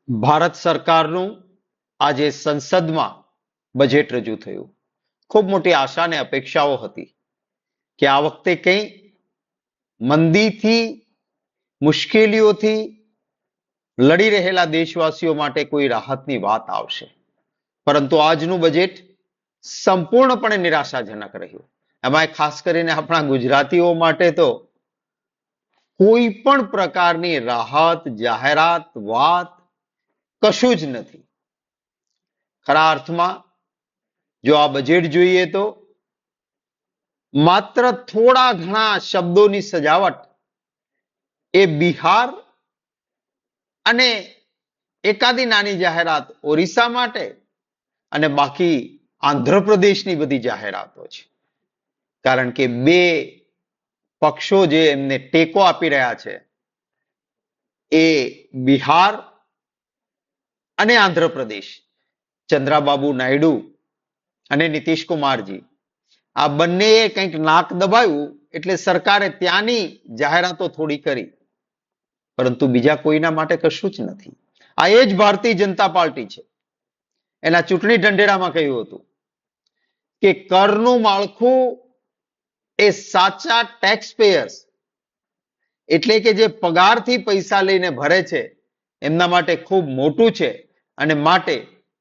ભારત સરકારનું આજે સંસદમાં બજેટ રજૂ થયું. ખૂબ મોટી આશા અને અપેક્ષાઓ હતી કે આ વખતે કંઈ મંદીથી, મુશ્કેલીઓથી લડી રહેલા દેશવાસીઓ માટે કોઈ રાહતની વાત આવશે. પરંતુ આજનું બજેટ સંપૂર્ણપણે નિરાશાજનક રહ્યું. એમાં ખાસ કરીને આપણા ગુજરાતીઓ માટે તો કોઈ પણ પ્રકારની રાહત, જાહેરાત, વાત કશું જ નથી. ખરા અર્થમાં જો આ બજેટ જોઈએ તો માત્ર થોડા ઘણા શબ્દોની સજાવટ એ બિહાર અને એકાદી નાની જાહેરાત ઓરિસ્સા માટે અને બાકી આંધ્રપ્રદેશની બધી જાહેરાતો છે. કારણ કે બે પક્ષો જે એમને ટેકો આપી રહ્યા છે એ બિહાર અને આંધ્રપ્રદેશ, ચંદ્રાબાબુ નાયડુ અને નીતિશ કુમારજી, આ બંનેએ કંઈક નાક દબાવ્યું એટલે સરકારે ત્યાંની જાહેરાતો થોડી કરી, પરંતુ બીજા કોઈના માટે કશું જ નથી. આ એ જ ભારતીય જનતા પાર્ટી છે. એના ચૂંટણી ઢંઢેરામાં કહ્યું હતું કે કરનું માળખું એ સાચા ટેક્સ પેયર્સ એટલે કે જે પગારથી પૈસા લઈને ભરે છે એમના માટે ખૂબ મોટું છે અને માટે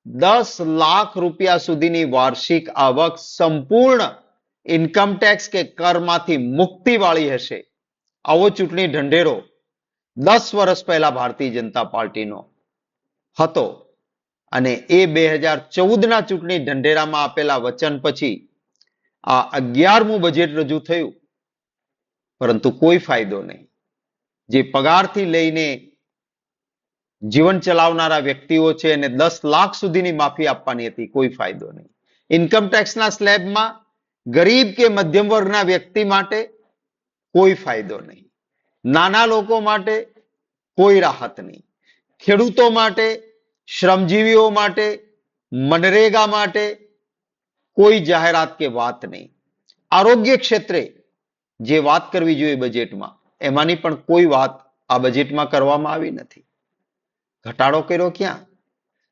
10 લાખ રૂપિયા સુધીની વાર્ષિક આવક સંપૂર્ણ ઇન્કમ ટેક્સ કે કરમાંથી મુક્તિ વાળી હશે. આવો ચૂંટણી ઢંઢેરો 10 વર્ષ પહેલા ભારતીય જનતા પાર્ટીનો હતો અને એ 2014ના ચૂંટણી ઢંઢેરામાં આપેલા વચન પછી આ 11મું બજેટ રજૂ થયું, પરંતુ કોઈ ફાયદો નહીં. જે પગારથી લઈને જીવન ચલાવનારા વ્યક્તિઓ છે એને 10 લાખ સુધીની માફી આપવાની હતી, કોઈ ફાયદો નહીં. ઇન્કમ ટેક્સના સ્લેબમાં ગરીબ કે મધ્યમ વર્ગના વ્યક્તિ માટે કોઈ ફાયદો નહીં. નાના લોકો માટે કોઈ રાહત નહીં. ખેડૂતો માટે, શ્રમજીવીઓ માટે, મનરેગા માટે કોઈ જાહેરાત કે વાત નહીં. આરોગ્ય ક્ષેત્રે જે વાત કરવી જોઈએ બજેટમાં એમાંની પણ કોઈ વાત આ બજેટમાં કરવામાં આવી નથી. ઘટાડો કર્યો ક્યાં?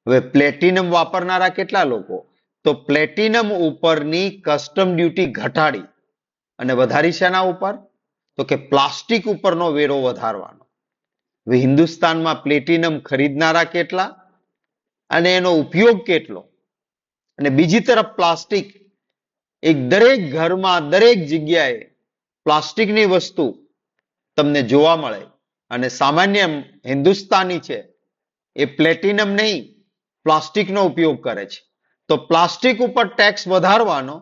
હવે પ્લેટિનમ વાપરનારા કેટલા લોકો? તો પ્લેટિનમ ઉપરની કસ્ટમ ડ્યુટી ઘટાડી અને વધારી શેના ઉપર? તો કે પ્લાસ્ટિક ઉપરનો વેરો વધારવાનો. હવે હિન્દુસ્તાનમાં પ્લેટિનમ ખરીદનારા કેટલા અને એનો ઉપયોગ કેટલો? અને બીજી તરફ પ્લાસ્ટિક એક દરેક ઘરમાં, દરેક જગ્યાએ પ્લાસ્ટિકની વસ્તુ તમને જોવા મળે અને સામાન્ય હિન્દુસ્તાની છે એ પ્લેટિનમ નહીં, પ્લાસ્ટિકનો ઉપયોગ કરે છે. તો પ્લાસ્ટિક ઉપર ટેક્સ વધારવાનો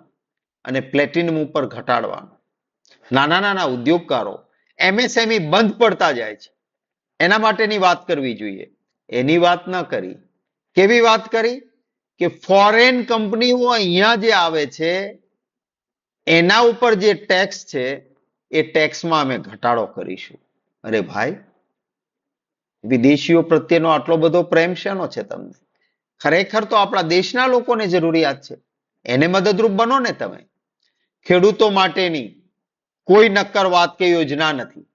અને પ્લેટિનમ ઉપર ઘટાડવાનો. નાના નાના ઉદ્યોગકારો, એમએસએમઈ બંધ પડતા જાય છે. એના માટેની વાત કરવી જોઈએ, એની વાત ન કરી. કેવી વાત કરી? કે ફોરેન કંપનીઓ અહીંયા જે આવે છે એના ઉપર જે ટેક્સ છે એ ટેક્સમાં અમે ઘટાડો કરીશું. અરે ભાઈ, વિદેશીઓ પ્રત્યેનો આટલો બધો પ્રેમ શેનો છે તમને? ખરેખર તો આપણા દેશના લોકોને જરૂરિયાત છે, એને મદદરૂપ બનો ને તમે. ખેડૂતો માટેની કોઈ નક્કર વાત કે યોજના નથી.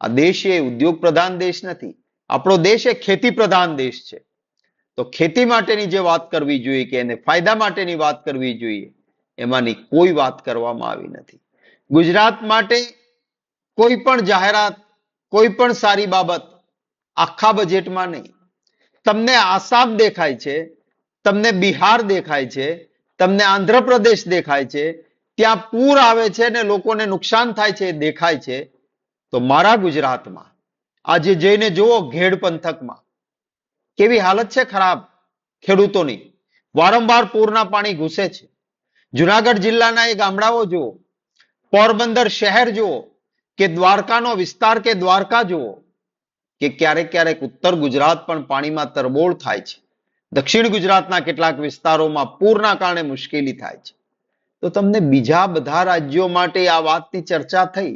આ દેશ એ ઉદ્યોગ પ્રધાન દેશ નથી. આપણો દેશ એ ખેતી પ્રધાન દેશ છે. તો ખેતી માટેની જે વાત કરવી જોઈએ કે એને ફાયદા માટેની વાત કરવી જોઈએ એમાંની કોઈ વાત કરવામાં આવી નથી. ગુજરાત માટે કોઈ પણ જાહેરાત, કોઈ પણ સારી બાબત આખા બજેટમાં નહીં. તમને આસામ દેખાય છે, તમને બિહાર દેખાય છે, તમને આંધ્રપ્રદેશ દેખાય છે, ત્યાં પૂર આવે છે ને લોકોને નુકસાન થાય છે દેખાય છે. તો મારા ગુજરાતમાં આજે જઈને જુઓ, ઘેડ પંથકમાં કેવી હાલત છે ખરાબ ખેડૂતોની. વારંવાર પૂરના પાણી ઘૂસે છે. જુનાગઢ જિલ્લાના એ ગામડાઓ જુઓ, પોરબંદર શહેર જુઓ કે દ્વારકાનો વિસ્તાર કે દ્વારકા જુઓ કે ક્યારેક ક્યારેક ઉત્તર ગુજરાત પણ પાણીમાં તરબોળ થાય છે. દક્ષિણ ગુજરાતના કેટલાક વિસ્તારોમાં પૂરના કારણે મુશ્કેલી થાય છે. તો તમને બીજા બધા રાજ્યો માટે આ વાતની ચર્ચા થઈ,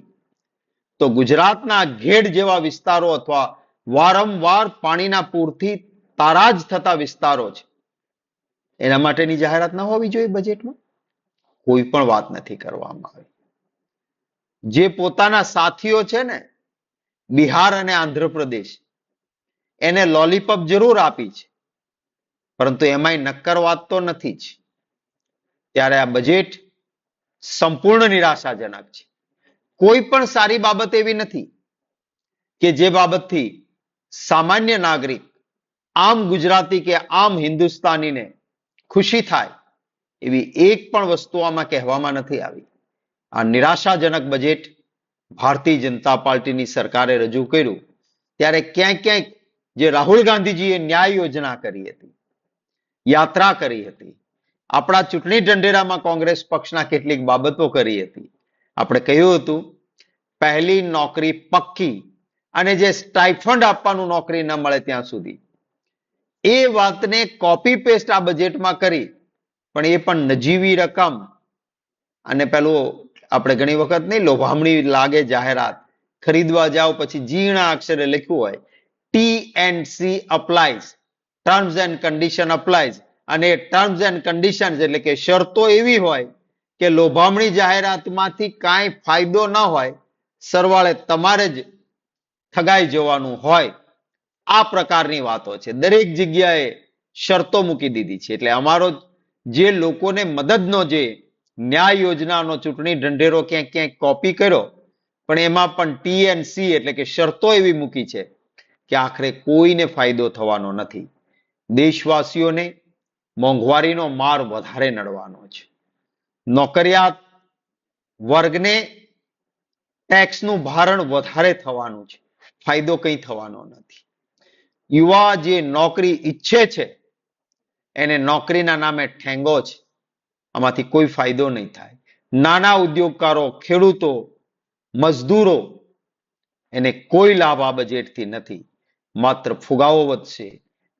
તો ગુજરાતના ઘેડ જેવા વિસ્તારો અથવા વારંવાર પાણીના પૂરથી તારાજ થતા વિસ્તારો છે એના માટેની જાહેરાત ન હોવી જોઈએ બજેટમાં? કોઈ પણ વાત નથી કરવામાં આવી. જે પોતાના સાથીઓ છે ને બિહાર અને આંધ્રપ્રદેશ, એને લોલીપોપ જરૂર આપી છે, પરંતુ એમાંય નક્કર વાત તો નથી જ. ત્યારે આ બજેટ સંપૂર્ણ નિરાશાજનક છે. કોઈ પણ સારી બાબત એવી નથી કે જે બાબતથી સામાન્ય નાગરિક, આમ ગુજરાતી કે આમ હિન્દુસ્તાનીને ખુશી થાય, એવી એક પણ વસ્તુ આમાં કહેવામાં નથી આવી. આ નિરાશાજનક બજેટ ભારતીય જનતા પાર્ટીની સરકારે રજૂ કર્યું ત્યારે ક્યાંક ક્યાંક જે રાહુલ ગાંધીજીએ ન્યાય યોજના કરી હતી, યાત્રા કરી હતી, આપણા ચૂંટણી ઢંઢેરામાં કોંગ્રેસ પક્ષના કેટલીક બાબતો કરી હતી. આપણે કહ્યું હતું પહેલી નોકરી પક્કી અને જે સ્ટાઇફંડ આપવાનું નોકરી ન મળે ત્યાં સુધી, એ વાતને કોપી પેસ્ટ આ બજેટમાં કરી, પણ એ પણ નજીવી રકમ અને પેલું આપણે ઘણી વખત નહીં લોભામણી લાગે જાહેરાત, ખરીદવા જાઓ પછી ઝીણા અક્ષરે લખ્યું હોય TNC અપ્લાઇઝ, ટર્મ્સ એન્ડ કન્ડિશન અપ્લાઇઝ, અને ટર્મ્સ એન્ડ કન્ડિશન એટલે કે શરતો એવી હોય કે લોભામણી જાહેરાતમાંથી કાંઈ ફાયદો ન હોય, સરવાળે તમારે જ ઠગાઈ જવાનું હોય. આ પ્રકારની વાતો છે, દરેક જગ્યાએ શરતો મૂકી દીધી છે. એટલે અમારો જે લોકોને મદદનો જે ન્યાય યોજનાનો ચૂંટણી ઢંઢેરો ક્યાંક ક્યાંક કોપી કર્યો, પણ એમાં પણ TNC એટલે કે શરતો એવી મૂકી છે કે આખરે કોઈને ફાયદો થવાનો નથી. દેશવાસીઓને મોંઘવારીનો માર વધારે નડવાનો છે. નોકરિયાત વર્ગને ટેક્સનું ભારણ વધારે થવાનું છે, ફાયદો કંઈ થવાનો નથી. યુવા જે નોકરી ઈચ્છે છે એને નોકરીના નામે ઠેંગો છે, આમાંથી કોઈ ફાયદો નહીં થાય. નાના ઉદ્યોગકારો, ખેડૂતો, મજદૂરો, એને કોઈ લાભ આ બજેટથી નથી. માત્ર ફુગાવો વધશે,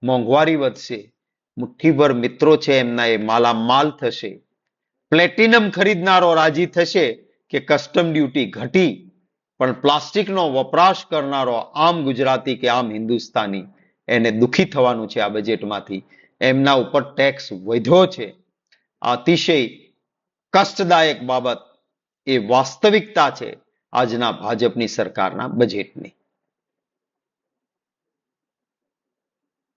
મોંઘવારી વધશે, મુઠ્ઠીભર મિત્રો છે એમના એ માલામાલ થશે. પ્લેટિનમ ખરીદનારો રાજી થશે કે કસ્ટમ ડ્યુટી ઘટી, પણ પ્લાસ્ટિકનો વપરાશ કરનારો આમ ગુજરાતી કે આમ હિન્દુસ્તાની એને દુખી થવાનું છે આ બજેટમાંથી. એમના ઉપર ટેક્સ વધ્યો છે. અતિશય કષ્ટદાયક બાબત એ વાસ્તવિકતા છે આજના ભાજપની સરકારના બજેટની.